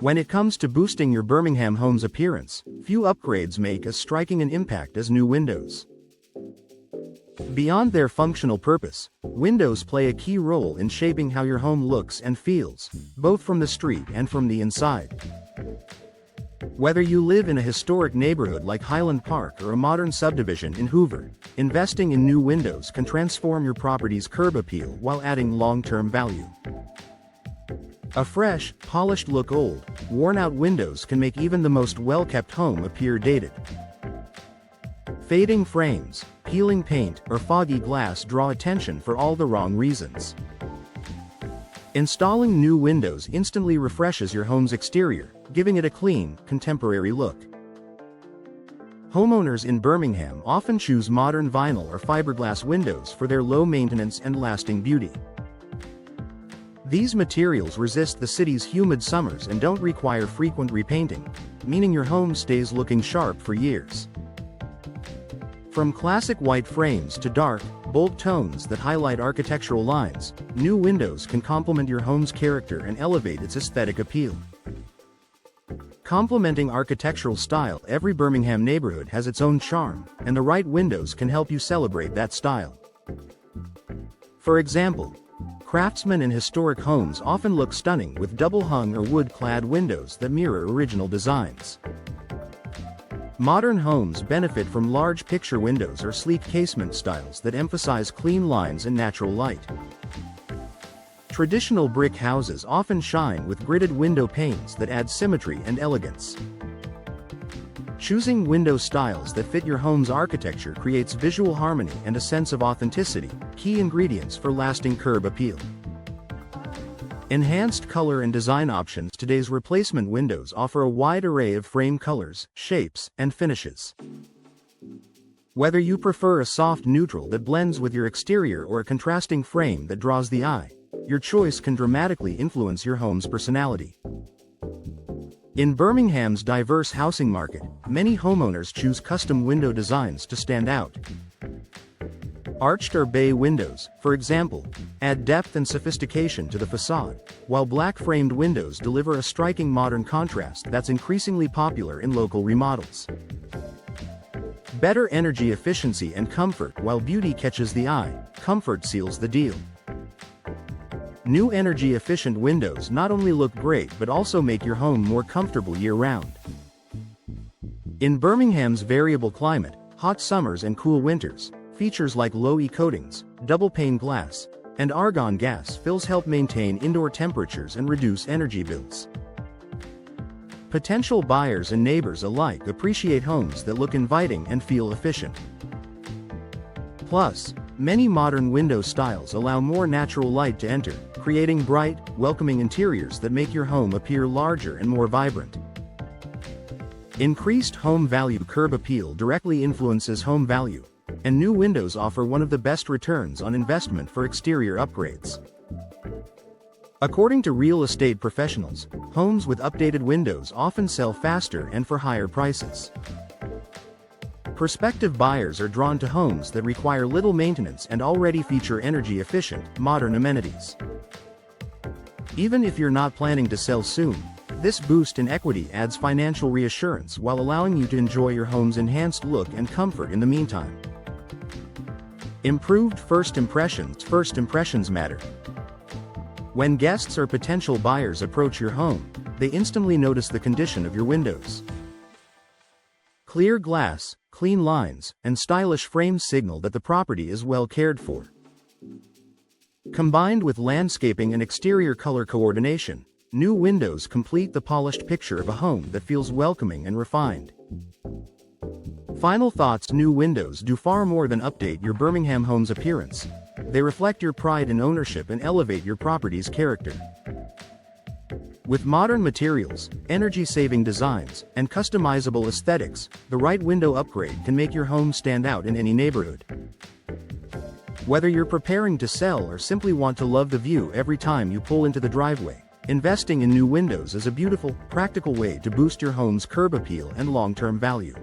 When it comes to boosting your Birmingham home's appearance, few upgrades make as striking an impact as new windows. Beyond their functional purpose, windows play a key role in shaping how your home looks and feels, both from the street and from the inside. Whether you live in a historic neighborhood like Highland Park or a modern subdivision in Hoover, investing in new windows can transform your property's curb appeal while adding long-term value. A fresh, polished look. Old, worn-out windows can make even the most well-kept home appear dated. Fading frames, peeling paint, or foggy glass draw attention for all the wrong reasons. Installing new windows instantly refreshes your home's exterior, giving it a clean, contemporary look. Homeowners in Birmingham often choose modern vinyl or fiberglass windows for their low maintenance and lasting beauty. These materials resist the city's humid summers and don't require frequent repainting, meaning your home stays looking sharp for years. From classic white frames to dark, bold tones that highlight architectural lines, new windows can complement your home's character and elevate its aesthetic appeal. Complementing architectural style, every Birmingham neighborhood has its own charm, and the right windows can help you celebrate that style. For example, craftsmen in historic homes often look stunning with double-hung or wood-clad windows that mirror original designs. Modern homes benefit from large picture windows or sleek casement styles that emphasize clean lines and natural light. Traditional brick houses often shine with gridded window panes that add symmetry and elegance. Choosing window styles that fit your home's architecture creates visual harmony and a sense of authenticity, key ingredients for lasting curb appeal. Enhanced color and design options. Today's replacement windows offer a wide array of frame colors, shapes, and finishes. Whether you prefer a soft neutral that blends with your exterior or a contrasting frame that draws the eye, your choice can dramatically influence your home's personality. In Birmingham's diverse housing market, many homeowners choose custom window designs to stand out. Arched or bay windows, for example, add depth and sophistication to the facade, while black-framed windows deliver a striking modern contrast that's increasingly popular in local remodels. Better energy efficiency and comfort. While beauty catches the eye, comfort seals the deal. New energy-efficient windows not only look great but also make your home more comfortable year-round. In Birmingham's variable climate, hot summers and cool winters, features like low-E coatings, double-pane glass, and argon gas fills help maintain indoor temperatures and reduce energy bills. Potential buyers and neighbors alike appreciate homes that look inviting and feel efficient. Plus, many modern window styles allow more natural light to enter, creating bright, welcoming interiors that make your home appear larger and more vibrant. Increased home value. Curb appeal directly influences home value, and new windows offer one of the best returns on investment for exterior upgrades. According to real estate professionals, homes with updated windows often sell faster and for higher prices. Prospective buyers are drawn to homes that require little maintenance and already feature energy-efficient, modern amenities. Even if you're not planning to sell soon, this boost in equity adds financial reassurance while allowing you to enjoy your home's enhanced look and comfort in the meantime. Improved first impressions. First impressions matter. When guests or potential buyers approach your home, they instantly notice the condition of your windows. Clear glass, clean lines, and stylish frames signal that the property is well cared for. Combined with landscaping and exterior color coordination, new windows complete the polished picture of a home that feels welcoming and refined. Final thoughts. New windows do far more than update your Birmingham home's appearance. They reflect your pride in ownership and elevate your property's character. With modern materials, energy-saving designs, and customizable aesthetics, the right window upgrade can make your home stand out in any neighborhood. Whether you're preparing to sell or simply want to love the view every time you pull into the driveway, investing in new windows is a beautiful, practical way to boost your home's curb appeal and long-term value.